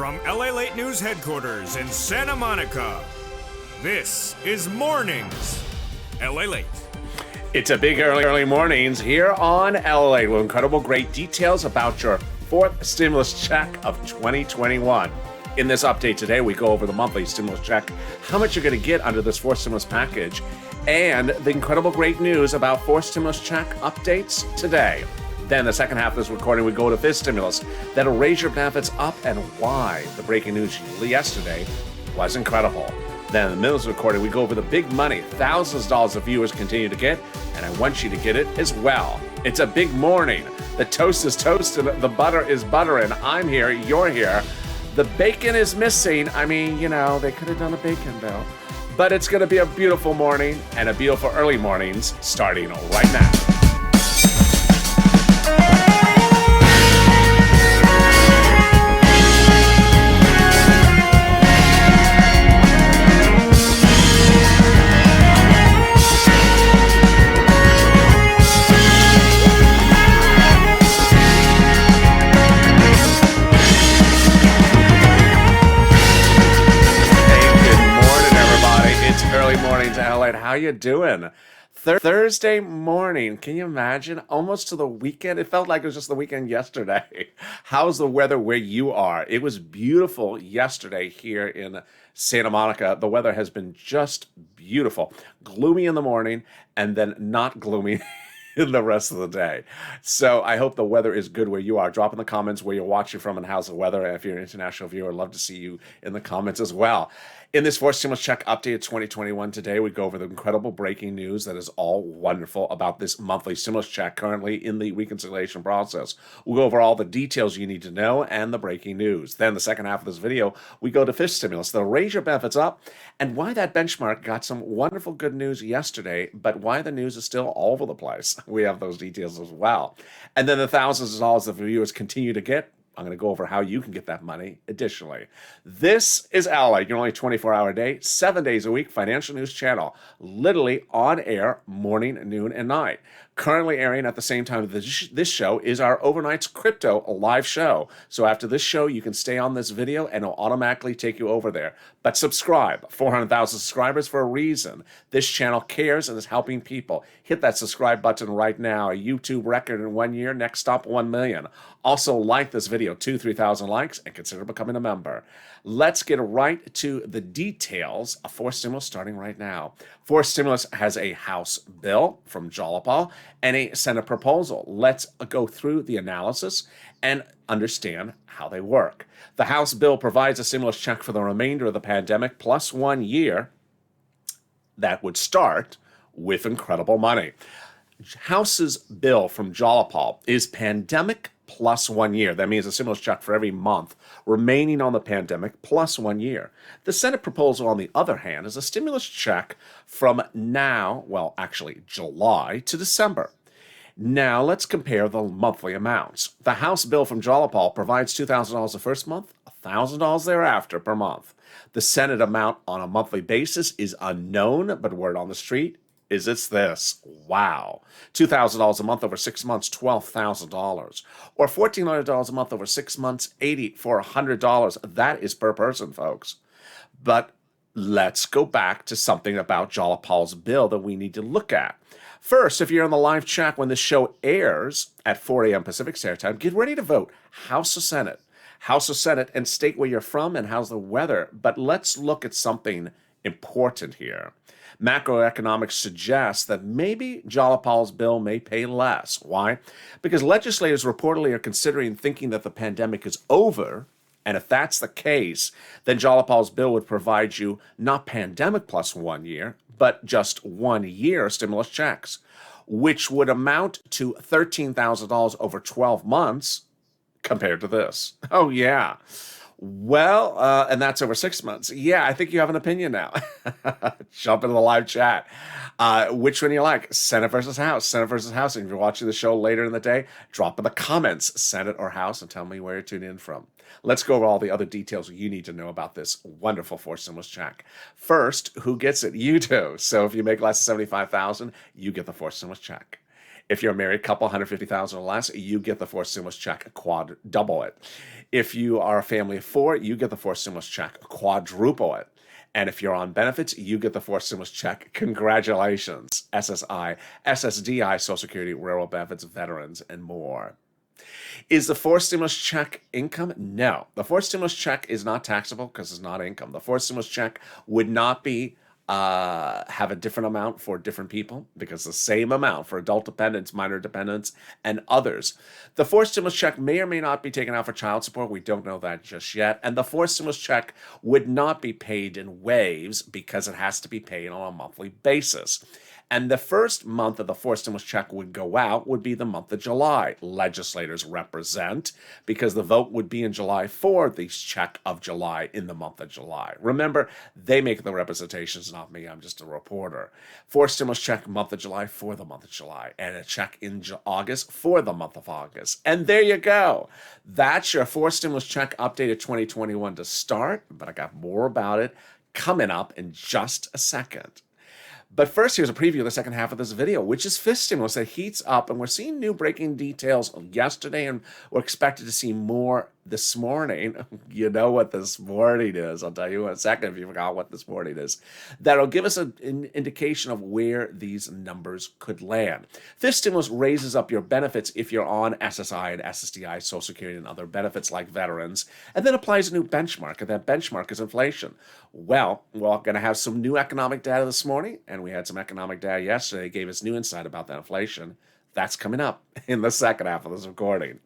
From LALATE News headquarters in Santa Monica, this is Mornings LALATE. It's a big early mornings here on LALATE with incredible great details about your fourth stimulus check of 2021. In this update today, we go over the monthly stimulus check, how much you're going to get under this fourth stimulus package, and the incredible great news about fourth stimulus check updates today. Then the second half of this recording, we go to fifth stimulus that'll raise your benefits up and why. The breaking news yesterday was incredible. Then in the middle of the recording, we go over the big money thousands of dollars the viewers continue to get, and I want you to get it as well. It's a big morning. The toast is toasted, the butter is buttering. I'm here, you're here. The bacon is missing. I mean, you know, they could have done a bacon bill. But it's going to be a beautiful morning and a beautiful early mornings starting right now. How you doing? Thursday morning. Can you imagine? Almost to the weekend. It felt like it was just the weekend yesterday. How's the weather where you are? It was beautiful yesterday here in Santa Monica. The weather has been just beautiful. Gloomy in the morning and then not gloomy in the rest of the day. So I hope the weather is good where you are. Drop in the comments where you're watching from and how's the weather. And if you're an international viewer, I'd love to see you in the comments as well. In this fourth stimulus check update of 2021 today, we go over the incredible breaking news that is all wonderful about this monthly stimulus check currently in the reconciliation process. We'll go over all the details you need to know and the breaking news. Then the second half of this video, we go to fifth stimulus. They'll raise your benefits up and why that benchmark got some wonderful good news yesterday, but why the news is still all over the place. We have those details as well. And then the thousands of dollars that viewers continue to get. I'm going to go over how you can get that money additionally. This is LALATE, your only 24-hour day, 7 days a week financial news channel, literally on air morning, noon, and night. Currently airing at the same time this show is our Overnights Crypto live show. So after this show, you can stay on this video and it'll automatically take you over there. But subscribe. 400,000 subscribers for a reason. This channel cares and is helping people. Hit that subscribe button right now. A YouTube record in 1 year. Next stop, 1 million. Also like this video, 3,000 likes, and consider becoming a member. Let's get right to the details of fourth stimulus starting right now. Fourth stimulus has a House bill from Jalopal and a Senate proposal. Let's go through the analysis and understand how they work. The House bill provides a stimulus check for the remainder of the pandemic plus 1 year that would start with incredible money. House's bill from Jalopal is pandemic plus 1 year. That means a stimulus check for every month remaining on the pandemic plus 1 year. The Senate proposal, on the other hand, is a stimulus check from now, well, actually July to December. Now let's compare the monthly amounts. The House bill from Jalopal provides $2,000 the first month, $1,000 thereafter per month. The Senate amount on a monthly basis is unknown, but word on the street is it's this. Wow. $2,000 a month over 6 months, $12,000. Or $1,400 a month over 6 months, $80 for $100. That is per person, folks. But let's go back to something about Jalopal's bill that we need to look at. First, if you're in the live chat when this show airs at 4 a.m. Pacific Standard Time, get ready to vote. House or Senate? House or Senate, and state where you're from and how's the weather. But let's look at something important here. Macroeconomics suggests that maybe Jalopal's bill may pay less. Why? Because legislators reportedly are considering thinking that the pandemic is over, and if that's the case, then Jalopal's bill would provide you not pandemic plus 1 year, but just 1 year stimulus checks, which would amount to $13,000 over 12 months compared to this. Oh, yeah. Well, and that's over 6 months. Yeah, I think you have an opinion now. Jump into the live chat. Which one do you like? Senate versus House. Senate versus House. And if you're watching the show later in the day, drop in the comments, Senate or House, and tell me where you're tuning in from. Let's go over all the other details you need to know about this wonderful fourth stimulus check. First, who gets it? You do. So if you make less than $75,000, you get the fourth stimulus check. If you're a married couple, 150,000 or less, you get the fourth stimulus check, double it. If you are a family of four, you get the fourth stimulus check, quadruple it. And if you're on benefits, you get the fourth stimulus check. Congratulations. SSI, SSDI, Social Security, Railroad Benefits, Veterans, and more. Is the fourth stimulus check income? No. The fourth stimulus check is not taxable because it's not income. The fourth stimulus check would not be have a different amount for different people because the same amount for adult dependents, minor dependents, and others. The fourth stimulus check may or may not be taken out for child support. We don't know that just yet. And the fourth stimulus check would not be paid in waves because it has to be paid on a monthly basis. And the first month of the fourth stimulus check would go out would be the month of July. Legislators represent because the vote would be in July for the check of July in the month of July. Remember, they make the representations, not me. I'm just a reporter. Fourth stimulus check, month of July for the month of July. And a check in August for the month of August. And there you go. That's your fourth stimulus check updated 2021 to start. But I got more about it coming up in just a second. But first, here's a preview of the second half of this video, which is fifth stimulus that heats up. And we're seeing new breaking details yesterday, and we're expected to see more this morning. You know what this morning is. I'll tell you in a second if you forgot what this morning is. That'll give us an indication of where these numbers could land. Fifth stimulus raises up your benefits if you're on SSI and SSDI, Social Security, and other benefits like veterans, and then applies a new benchmark, and that benchmark is inflation. Well, we're going to have some new economic data this morning, and we had some economic data yesterday that gave us new insight about that inflation. That's coming up in the second half of this recording.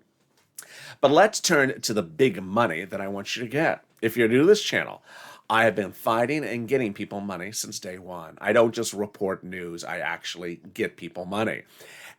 But let's turn to the big money that I want you to get. If you're new to this channel, I have been fighting and getting people money since day one. I don't just report news, I actually get people money.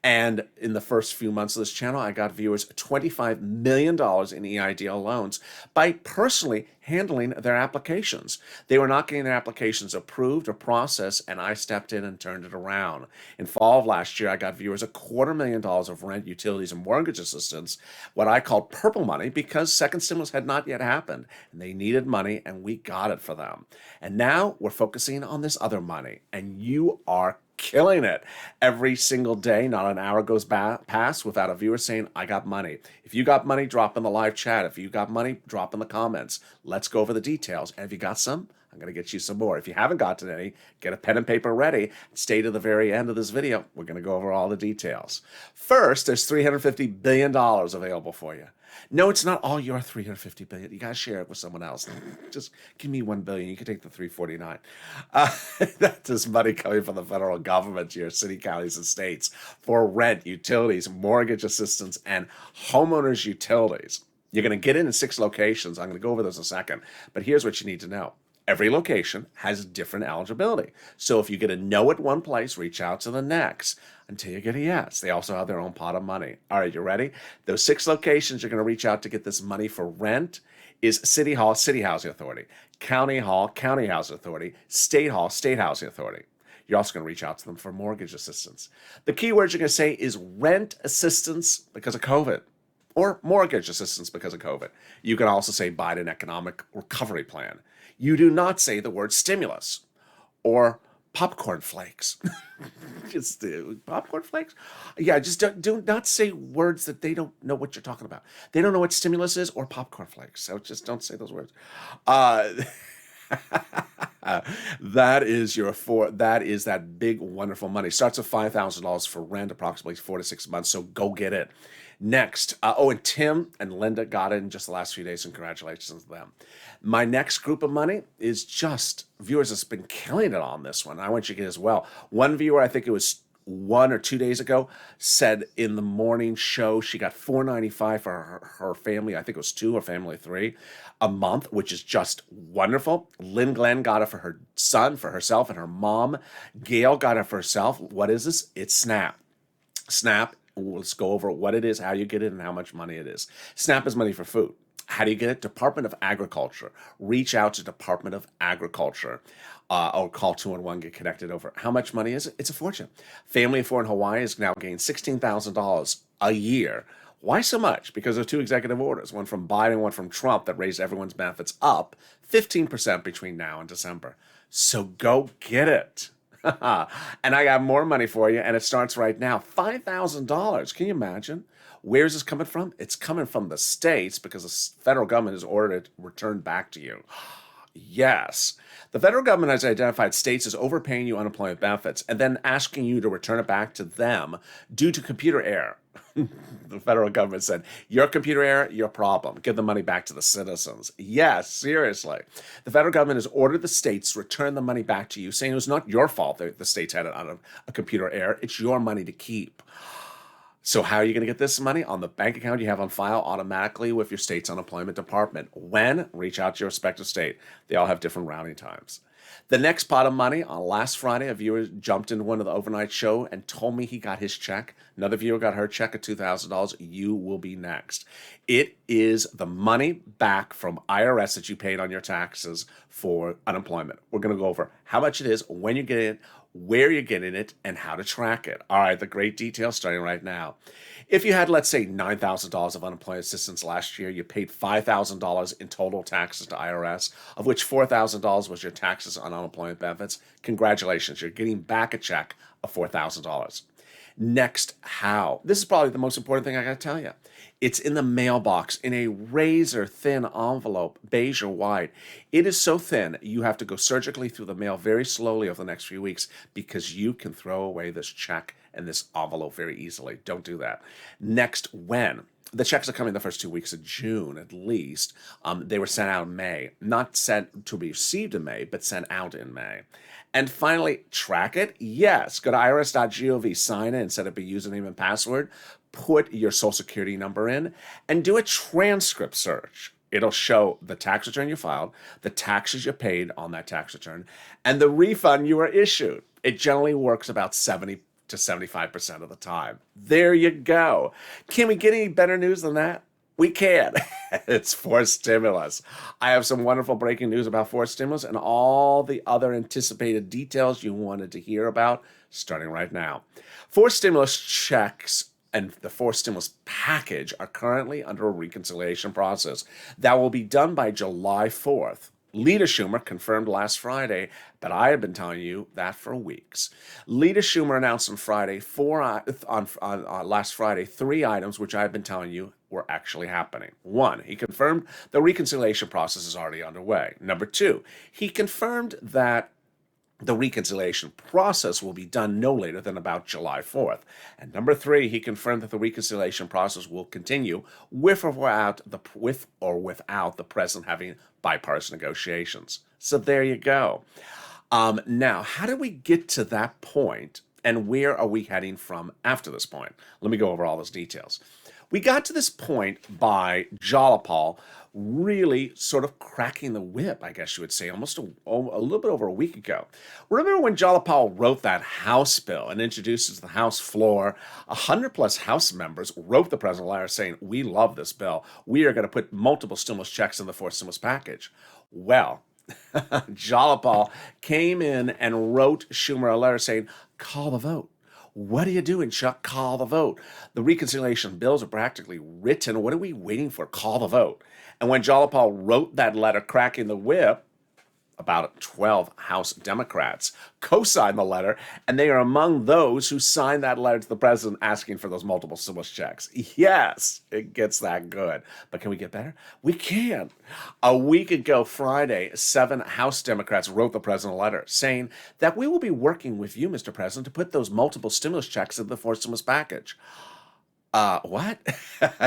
And in the first few months of this channel, I got viewers $25 million in EIDL loans by personally handling their applications. They were not getting their applications approved or processed, and I stepped in and turned it around. In fall of last year, I got viewers $250,000 of rent, utilities, and mortgage assistance, what I called purple money, because second stimulus had not yet happened, and they needed money, and we got it for them. And now we're focusing on this other money, and you are killing it. Every single day, not an hour goes past without a viewer saying, I got money. If you got money, drop in the live chat. If you got money, drop in the comments. Let's go over the details. And if you got some, I'm going to get you some more. If you haven't gotten any, get a pen and paper ready. Stay to the very end of this video. We're going to go over all the details. First, there's $350 billion available for you. No, it's not all your $350 billion. You got to share it with someone else. Just give me $1 billion. You can take the $349. That's just money coming from the federal government to your city, counties, and states for rent, utilities, mortgage assistance, and homeowners' utilities. You're going to get in 6 locations. I'm going to go over those in a second. But here's what you need to know. Every location has different eligibility. So if you get a no at one place, reach out to the next until you get a yes. They also have their own pot of money. All right, you ready? Those 6 locations you're going to reach out to get this money for rent is City Hall, City Housing Authority, County Hall, County Housing Authority, State Hall, State Housing Authority. You're also going to reach out to them for mortgage assistance. The key words you're going to say is rent assistance because of COVID, or mortgage assistance because of COVID. You can also say Biden economic recovery plan. You do not say the word stimulus or popcorn flakes. Just popcorn flakes? Yeah, just do not say words that they don't know what you're talking about. They don't know what stimulus is or popcorn flakes. So just don't say those words. That is that big, wonderful money. Starts with $5,000 for rent, approximately 4 to 6 months. So go get it. Next, and Tim and Linda got it in just the last few days, and congratulations to them. My next group of money is just viewers that's been killing it on this one. I want you to get as well. One viewer, I think it was 1 or 2 days ago, said in the morning show she got $495 for her family. I think it was 2 or family of 3 a month, which is just wonderful. Lynn Glenn got it for her son, for herself, and her mom. Gail got it for herself. What is this? It's SNAP. SNAP. Let's go over what it is, how you get it, and how much money it is. SNAP is money for food. How do you get it? Department of Agriculture. Reach out to Department of Agriculture or call 211, get connected over. How much money is it? It's a fortune. Family of 4 in Hawaii is now getting $16,000 a year. Why so much? Because of 2 executive orders, one from Biden, one from Trump, that raised everyone's benefits up 15% between now and December. So go get it. And I got more money for you, and it starts right now. $5,000. Can you imagine? Where's this coming from? It's coming from the states because the federal government has ordered it returned back to you. Yes. The federal government has identified states as overpaying you unemployment benefits and then asking you to return it back to them due to computer error. The federal government said, your computer error, your problem. Give the money back to the citizens. Yes, seriously. The federal government has ordered the states to return the money back to you, saying it was not your fault that the states had a computer error. It's your money to keep. So how are you going to get this money? On the bank account you have on file automatically with your state's unemployment department. When? Reach out to your respective state. They all have different routing times. The next pot of money, on last Friday, a viewer jumped into one of the overnight show and told me he got his check. Another viewer got her check of $2,000. You will be next. It is the money back from IRS that you paid on your taxes for unemployment. We're going to go over how much it is, when you get it, where you're getting it, and how to track it. All right, the great details starting right now. If you had, let's say, $9,000 of unemployment assistance last year, you paid $5,000 in total taxes to IRS, of which $4,000 was your taxes on unemployment benefits. Congratulations, you're getting back a check of $4,000. Next, how? This is probably the most important thing I got to tell you. It's in the mailbox in a razor-thin envelope, beige or white. It is so thin, you have to go surgically through the mail very slowly over the next few weeks because you can throw away this check and this envelope very easily. Don't do that. Next, when? The checks are coming the first 2 weeks of June, at least. They were sent out in May. Not sent to be received in May, but sent out in May. And finally, track it? Yes. Go to irs.gov, sign in, set up a username and password, put your social security number in, and do a transcript search. It'll show the tax return you filed, the taxes you paid on that tax return, and the refund you were issued. It generally works about 70 to 75% of the time. There you go. Can we get any better news than that? We can. It's forced stimulus. I have some wonderful breaking news about forced stimulus and all the other anticipated details you wanted to hear about starting right now. Forced stimulus checks and the forced stimulus package are currently under a reconciliation process that will be done by July 4th. Leader Schumer confirmed last Friday, but I have been telling you that for weeks. Leader Schumer announced on Friday, last Friday, 3 items which I have been telling you were actually happening. 1, he confirmed the reconciliation process is already underway. Number 2, he confirmed that the reconciliation process will be done no later than about July 4th. And number 3, he confirmed that the reconciliation process will continue with or without the president having bipartisan negotiations. So there you go. Now, how did we get to that point, and where are we heading from after this point? Let me go over all those details. We got to this point by Jalapal really sort of cracking the whip, I guess you would say, almost a little bit over a week ago. Remember when Jalapal wrote that House bill and introduced it to the House floor? 100+ House members wrote the president a letter saying, we love this bill. We are going to put multiple stimulus checks in the forced stimulus package. Well, Jalapal came in and wrote Schumer a letter saying, call the vote. What are you doing, Chuck? Call the vote. The reconciliation bills are practically written. What are we waiting for? Call the vote. And when Jalapal wrote that letter cracking the whip, about 12 House Democrats co-signed the letter, and they are among those who signed that letter to the president asking for those multiple stimulus checks. Yes, it gets that good. But can we get better? We can. A week ago, Friday, 7 House Democrats wrote the president a letter saying that we will be working with you, Mr. President, to put those multiple stimulus checks in the forced stimulus package. What?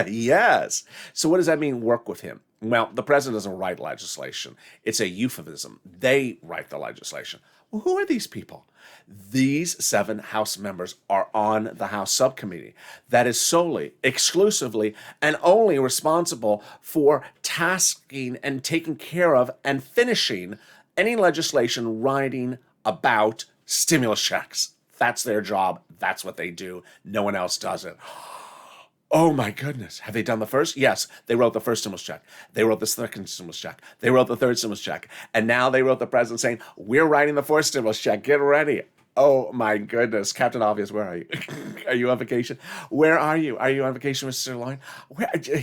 Yes. So what does that mean, work with him? Well, the president doesn't write legislation. It's a euphemism. They write the legislation. Well, who are these people? These 7 House members are on the House subcommittee that is solely, exclusively, and only responsible for tasking and taking care of and finishing any legislation writing about stimulus checks. That's their job. That's what they do. No one else does it. Oh my goodness. Have they done the first? Yes. They wrote the first stimulus check. They wrote the second stimulus check. They wrote the third stimulus check. And now they wrote the president saying, we're writing the fourth stimulus check. Get ready. Oh my goodness. Captain Obvious, where are you? Are you on vacation? Where are you? Are you on vacation with Sirloin?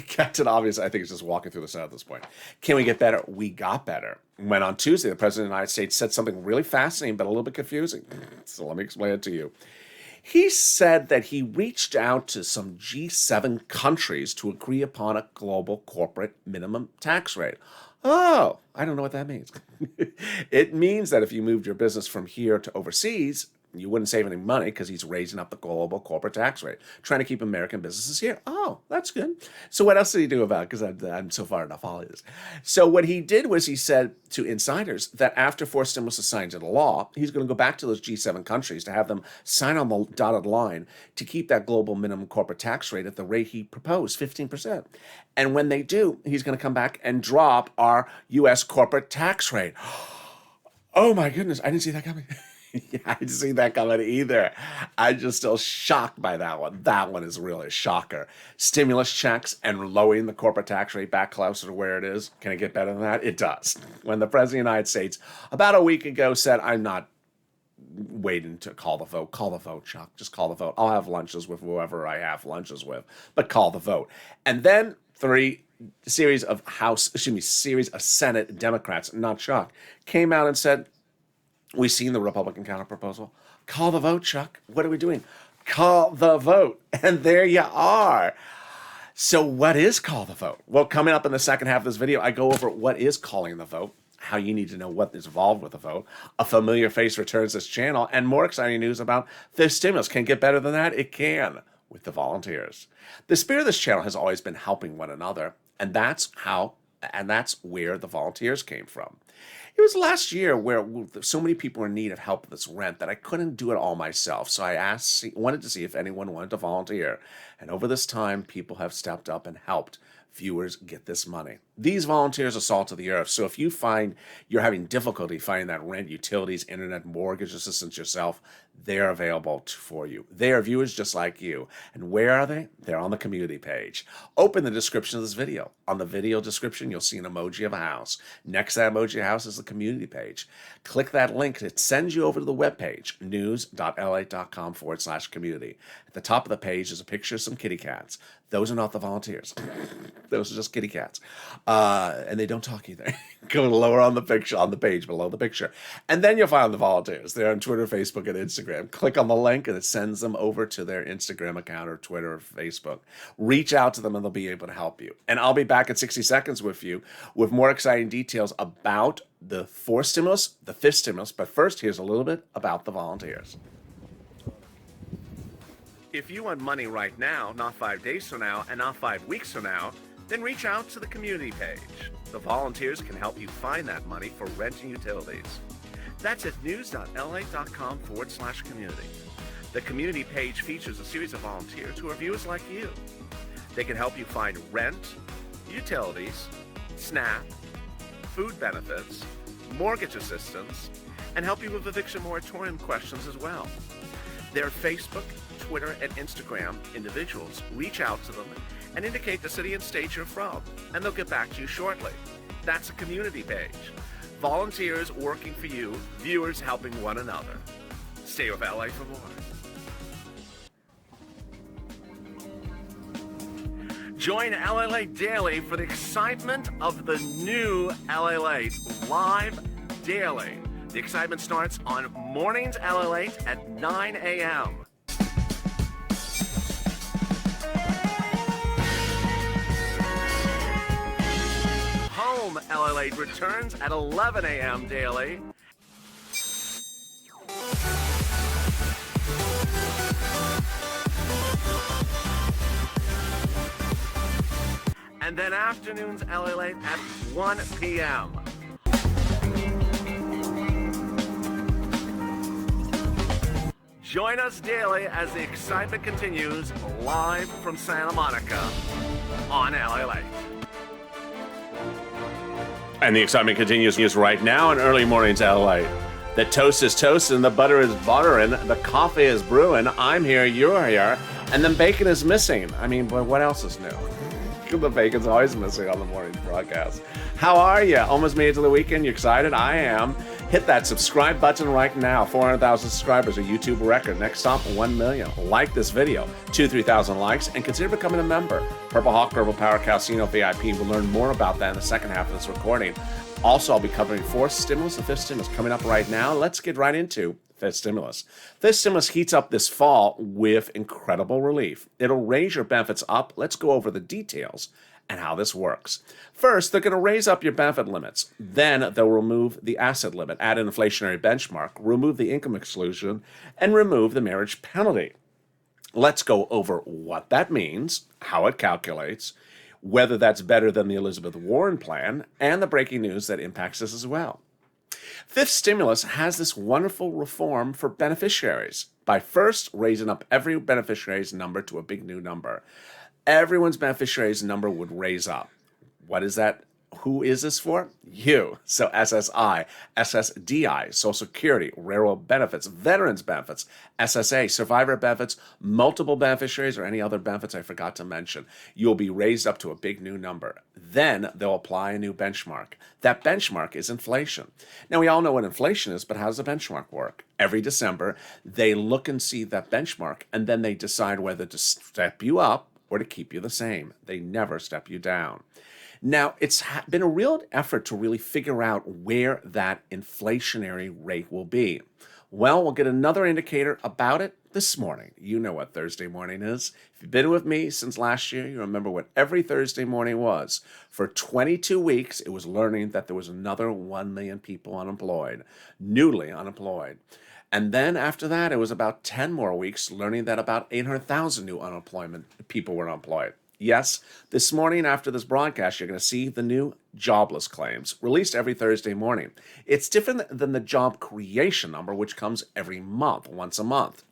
Captain Obvious, I think, is just walking through the sun at this point. Can we get better? We got better. When on Tuesday, the President of the United States said something really fascinating, but a little bit confusing. So let me explain it to you. He said that he reached out to some G7 countries to agree upon a global corporate minimum tax rate. Oh, I don't know what that means. It means that if you moved your business from here to overseas, you wouldn't save any money because he's raising up the global corporate tax rate, trying to keep American businesses here. Oh, that's good. So what else did he do about it? Because I'm so far enough all this. So what he did was he said to insiders that after 4 stimulus is signed into law, he's going to go back to those G7 countries to have them sign on the dotted line to keep that global minimum corporate tax rate at the rate he proposed, 15%. And when they do, he's going to come back and drop our U.S. corporate tax rate. Oh my goodness, I didn't see that coming. Yeah, I didn't see that coming either. I'm just still shocked by that one. That one is really a shocker. Stimulus checks and lowering the corporate tax rate back closer to where it is. Can it get better than that? It does. When the President of the United States about a week ago said, I'm not waiting to call the vote, Chuck. Just call the vote. I'll have lunches with whoever I have lunches with, but call the vote. And then series of Senate Democrats, not Chuck, came out and said, we've seen the Republican counterproposal. Call the vote, Chuck. What are we doing? Call the vote. And there you are. So what is call the vote? Well, coming up in the second half of this video, I go over what is calling the vote, how you need to know what is involved with the vote. A familiar face returns this channel, and more exciting news about this stimulus. Can it get better than that? It can, with the volunteers. The spirit of this channel has always been helping one another, and that's where the volunteers came from. It was last year where so many people were in need of help with this rent that I couldn't do it all myself. So I wanted to see if anyone wanted to volunteer. And over this time, people have stepped up and helped viewers get this money. These volunteers are salt of the earth. So if you find you're having difficulty finding that rent, utilities, internet, mortgage assistance yourself, they're available for you. They are viewers just like you. And where are they? They're on the community page. Open the description of this video. On the video description, you'll see an emoji of a house. Next to that emoji of a house is the community page. Click that link. It sends you over to the webpage, news.lalate.com/community. At the top of the page is a picture of some kitty cats. Those are not the volunteers. Those are just kitty cats. And they don't talk either. Go lower on the picture, on the page below the picture. And then you'll find the volunteers. They're on Twitter, Facebook, and Instagram. Click on the link and it sends them over to their Instagram account or Twitter or Facebook. Reach out to them and they'll be able to help you. And I'll be back in 60 seconds with you with more exciting details about the 4th stimulus, the 5th stimulus. But first, here's a little bit about the volunteers. If you want money right now, not 5 days from now, and not 5 weeks from now, then reach out to the community page. The volunteers can help you find that money for rent and utilities. That's at news.lalate.com/community. The community page features a series of volunteers who are viewers like you. They can help you find rent, utilities, SNAP, food benefits, mortgage assistance, and help you with eviction moratorium questions as well. Their Facebook, Twitter, and Instagram individuals reach out to them and indicate the city and state you're from, and they'll get back to you shortly. That's a community page. Volunteers working for you, viewers helping one another. Stay with LA for more. Join LALATE Daily for the excitement of the new LALATE live daily. The excitement starts on Mornings LALATE at 9 a.m. Home LALATE returns at 11 a.m. daily. And then afternoons LALATE at 1 p.m. Join us daily as the excitement continues live from Santa Monica on LALATE. And the excitement continues right now in early mornings LALATE. The toast is toasting, the butter is buttering, the coffee is brewing. I'm here, you're here, and then bacon is missing. I mean, boy, what else is new? The bacon's always missing on the morning broadcast. How are you? Almost made it to the weekend. You excited? I am. Hit that subscribe button right now. 400,000 subscribers, a YouTube record. Next stop, 1 million. Like this video. 3,000 likes, and consider becoming a member. Purple Hawk, Purple Power Casino VIP. We'll learn more about that in the second half of this recording. Also, I'll be covering fourth stimulus and fifth stimulus coming up right now. Let's get right into fifth stimulus. Fifth stimulus heats up this fall with incredible relief. It'll raise your benefits up. Let's go over the details and how this works. First, they're going to raise up your benefit limits. Then they'll remove the asset limit, add an inflationary benchmark, remove the income exclusion, and remove the marriage penalty. Let's go over what that means, how it calculates, whether that's better than the Elizabeth Warren plan, and the breaking news that impacts this as well. Fifth stimulus has this wonderful reform for beneficiaries by first raising up every beneficiary's number to a big new number. Everyone's beneficiary's number would raise up. What is that? Who is this for? You. So SSI, SSDI, Social Security, railroad benefits, veterans benefits, SSA, survivor benefits, multiple beneficiaries, or any other benefits I forgot to mention. You'll be raised up to a big new number. Then they'll apply a new benchmark. That benchmark is inflation. Now, we all know what inflation is, but how does the benchmark work? Every December, they look and see that benchmark, and then they decide whether to step you up or to keep you the same. They never step you down. Now, it's been a real effort to really figure out where that inflationary rate will be. Well, we'll get another indicator about it this morning. You know what Thursday morning is. If you've been with me since last year, you remember what every Thursday morning was. For 22 weeks, it was learning that there was another 1 million people unemployed, newly unemployed. And then after that, it was about 10 more weeks learning that about 800,000 new unemployment people were unemployed. Yes, this morning after this broadcast, you're going to see the new jobless claims released every Thursday morning. It's different than the job creation number, which comes every month, once a month.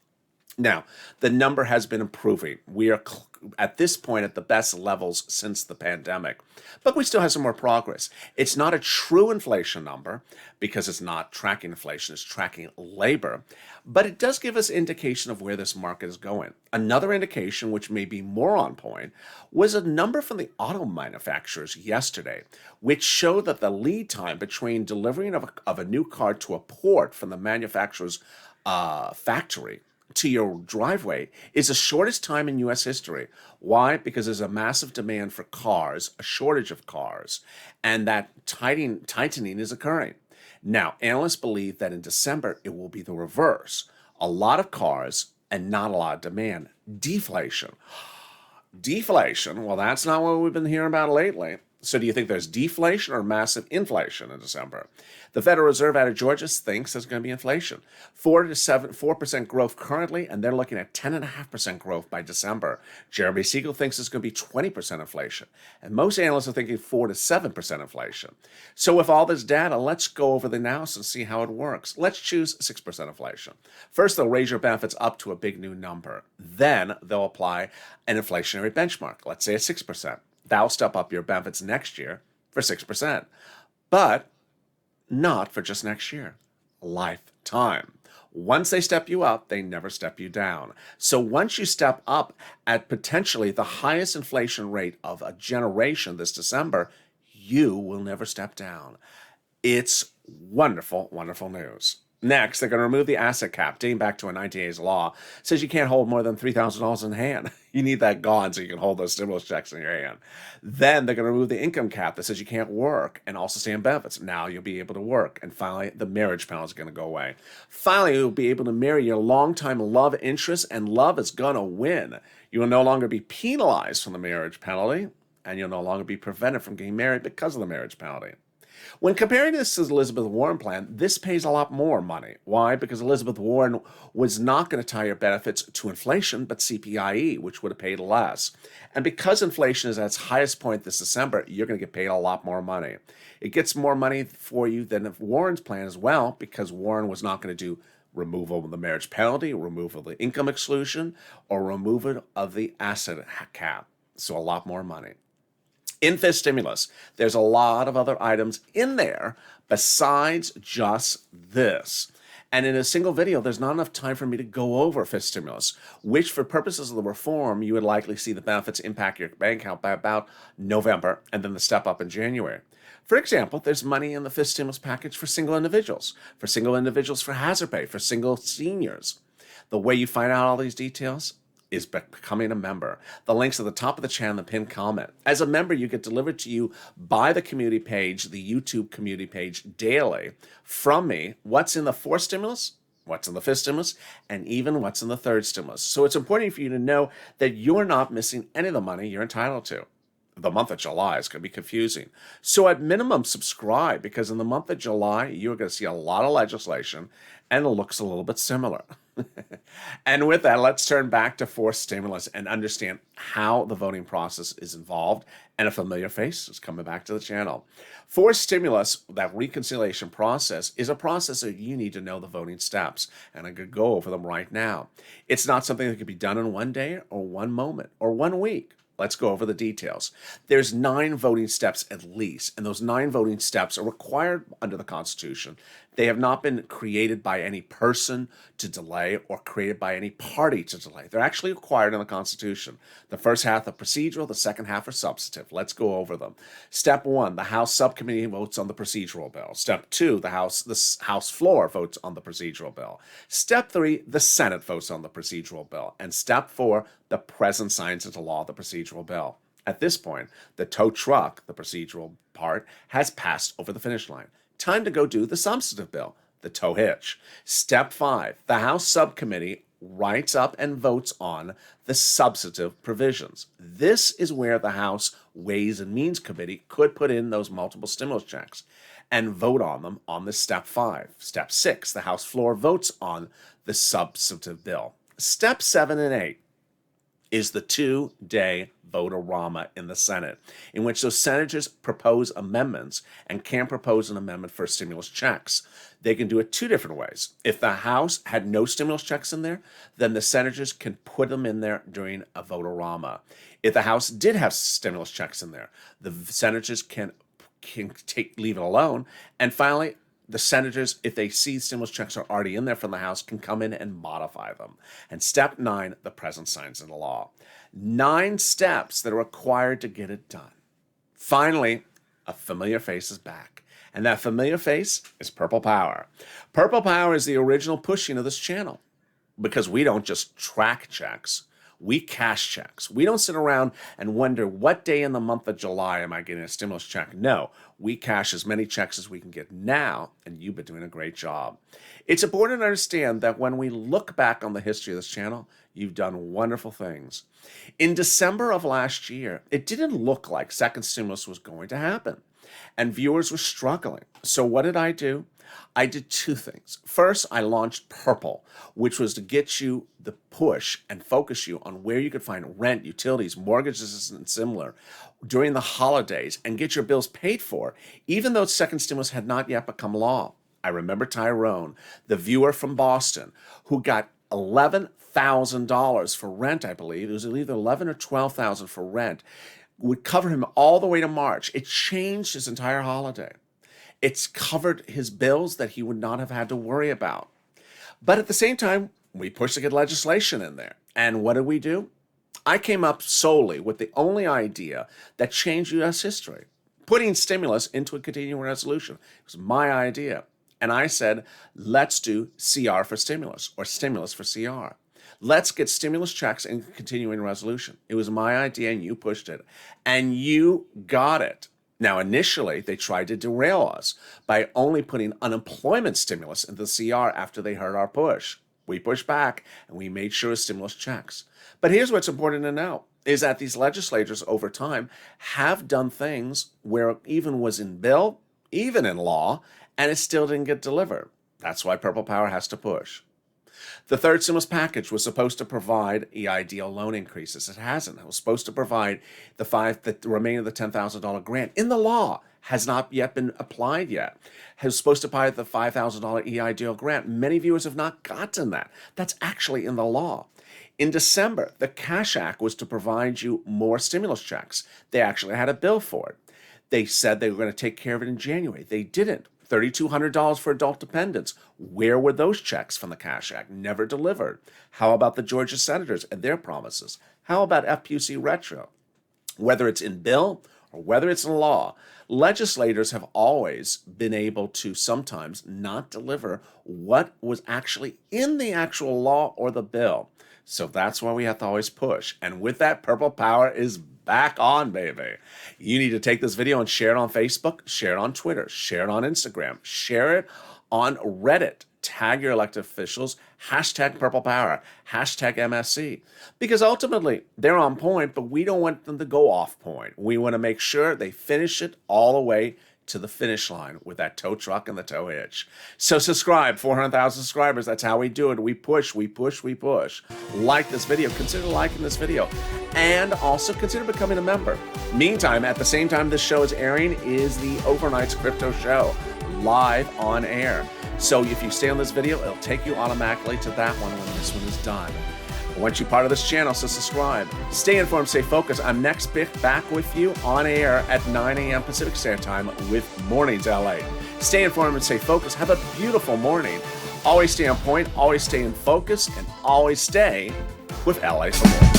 Now, the number has been improving. We are at this point at the best levels since the pandemic, but we still have some more progress. It's not a true inflation number because it's not tracking inflation, it's tracking labor, but it does give us indication of where this market is going. Another indication, which may be more on point, was a number from the auto manufacturers yesterday, which showed that the lead time between delivering of a new car to a port from the manufacturer's factory to your driveway is the shortest time in U.S. history. Why? Because there's a massive demand for cars, a shortage of cars, and that tightening is occurring. Now, analysts believe that in December, it will be the reverse. A lot of cars and not a lot of demand. Deflation. Deflation, well, that's not what we've been hearing about lately. So do you think there's deflation or massive inflation in December? The Federal Reserve out of Georgia thinks there's going to be inflation. 4% growth currently, and they're looking at 10.5% growth by December. Jeremy Siegel thinks it's going to be 20% inflation. And most analysts are thinking 4 to 7% inflation. So with all this data, let's go over the analysis and see how it works. Let's choose 6% inflation. First, they'll raise your benefits up to a big new number. Then they'll apply an inflationary benchmark, let's say at 6%. That'll step up your benefits next year for 6%, but not for just next year, lifetime. Once they step you up, they never step you down. So once you step up at potentially the highest inflation rate of a generation this December, you will never step down. It's wonderful, wonderful news. Next, they're going to remove the asset cap, dating back to a 1980s law. It says you can't hold more than $3,000 in hand. You need that gone so you can hold those stimulus checks in your hand. Then they're going to remove the income cap that says you can't work and also stay on benefits. Now you'll be able to work. And finally, the marriage penalty is going to go away. Finally, you'll be able to marry your longtime love interest, and love is going to win. You will no longer be penalized from the marriage penalty, and you'll no longer be prevented from getting married because of the marriage penalty. When comparing this to the Elizabeth Warren plan, this pays a lot more money. Why? Because Elizabeth Warren was not going to tie your benefits to inflation, but CPIE, which would have paid less. And because inflation is at its highest point this December, you're going to get paid a lot more money. It gets more money for you than Warren's plan as well, because Warren was not going to do removal of the marriage penalty, removal of the income exclusion, or removal of the asset cap. So a lot more money. In fifth stimulus, there's a lot of other items in there besides just this. And in a single video, there's not enough time for me to go over fifth stimulus, which for purposes of the reform, you would likely see the benefits impact your bank account by about November, and then the step up in January. For example, there's money in the fifth stimulus package for single individuals for hazard pay, for single seniors. The way you find out all these details is becoming a member. The link's at the top of the channel, the pinned comment. As a member, you get delivered to you by the community page, the YouTube community page, daily from me, what's in the fourth stimulus, what's in the fifth stimulus, and even what's in the third stimulus. So it's important for you to know that you're not missing any of the money you're entitled to. The month of July is going to be confusing. So at minimum, subscribe, because in the month of July, you're going to see a lot of legislation, and it looks a little bit similar. And with that, let's turn back to fourth stimulus and understand how the voting process is involved. And a familiar face is coming back to the channel. Fourth stimulus, that reconciliation process, is a process that you need to know the voting steps. And I could go over them right now. It's not something that could be done in one day or one moment or 1 week. Let's go over the details. There's 9 voting steps at least, and those 9 voting steps are required under the Constitution. They have not been created by any person to delay or created by any party to delay. They're actually required in the Constitution. The first half are procedural, the second half are substantive. Let's go over them. Step 1, the House subcommittee votes on the procedural bill. Step 2, the House floor votes on the procedural bill. Step 3, the Senate votes on the procedural bill. And step 4, the President signs into law the procedural bill. At this point, the tow truck, the procedural part, has passed over the finish line. Time to go do the substantive bill, the tow hitch. Step 5, the House subcommittee writes up and votes on the substantive provisions. This is where the House Ways and Means Committee could put in those multiple stimulus checks and vote on them on the step 5. Step 6, the House floor votes on the substantive bill. Step 7 and 8 is the 2-day vote-a-rama in the Senate, in which those senators propose amendments and can propose an amendment for stimulus checks. They can do it 2 different ways. If the House had no stimulus checks in there, then the senators can put them in there during a vote-a-rama. If the House did have stimulus checks in there, the senators can leave it alone. And finally, the senators, if they see stimulus checks are already in there from the House, can come in and modify them. And step 9, the President signs into law. 9 steps that are required to get it done. Finally, a familiar face is back. And that familiar face is Purple Power. Purple Power is the original pushing of this channel, because we don't just track checks. We cash checks. We don't sit around and wonder what day in the month of July am I getting a stimulus check. No, we cash as many checks as we can get now, and you've been doing a great job. It's important to understand that when we look back on the history of this channel, you've done wonderful things. In December of last year, it didn't look like second stimulus was going to happen, and viewers were struggling. So what did I do? I did 2 things. First, I launched Purple, which was to get you the push and focus you on where you could find rent, utilities, mortgages, and similar during the holidays and get your bills paid for, even though second stimulus had not yet become law. I remember Tyrone, the viewer from Boston, who got $11,000 for rent, I believe. It was either $11,000 or $12,000 for rent. Would cover him all the way to March. It changed his entire holiday. It's covered his bills that he would not have had to worry about. But at the same time, we pushed to get legislation in there. And what did we do? I came up solely with the only idea that changed U.S. history, putting stimulus into a continuing resolution. It was my idea. And I said, let's do CR for stimulus, or stimulus for CR. Let's get stimulus checks and continuing resolution. It was my idea, and you pushed it. And you got it. Now, initially, they tried to derail us by only putting unemployment stimulus into the CR after they heard our push. We pushed back, and we made sure stimulus checks. But here's what's important to know, is that these legislators over time have done things where it even was in bill, even in law, and it still didn't get delivered. That's why Purple Power has to push. The third stimulus package was supposed to provide EIDL loan increases. It hasn't. It was supposed to provide the remaining of the $10,000 grant. In the law, has not yet been applied yet. It was supposed to provide the $5,000 EIDL grant. Many viewers have not gotten that. That's actually in the law. In December, the Cash Act was to provide you more stimulus checks. They actually had a bill for it. They said they were going to take care of it in January. They didn't. $3,200 for adult dependents. Where were those checks from the Cash Act? Never delivered. How about the Georgia senators and their promises? How about FPUC retro? Whether it's in bill or whether it's in law, legislators have always been able to sometimes not deliver what was actually in the actual law or the bill. So that's why we have to always push. And with that, Purple Power is back on, baby. You need to take this video and share it on Facebook, share it on Twitter, share it on Instagram, share it on Reddit. Tag your elected officials, hashtag Purple Power, hashtag MSC. Because ultimately, they're on point, but we don't want them to go off point. We want to make sure they finish it all the way to the finish line with that tow truck and the tow hitch. So subscribe, 400,000 subscribers. That's how we do it. We push, we push, we push. Like this video. Consider liking this video. And also consider becoming a member. Meantime, at the same time this show is airing is the Overnight's Crypto Show, live on air. So if you stay on this video, it'll take you automatically to that one when this one is done. I want you part of this channel, so subscribe. Stay informed, stay focused. I'm next back with you on air at 9 a.m. Pacific Standard Time with Mornings LA. Stay informed and stay focused. Have a beautiful morning. Always stay on point, always stay in focus, and always stay with LA for more.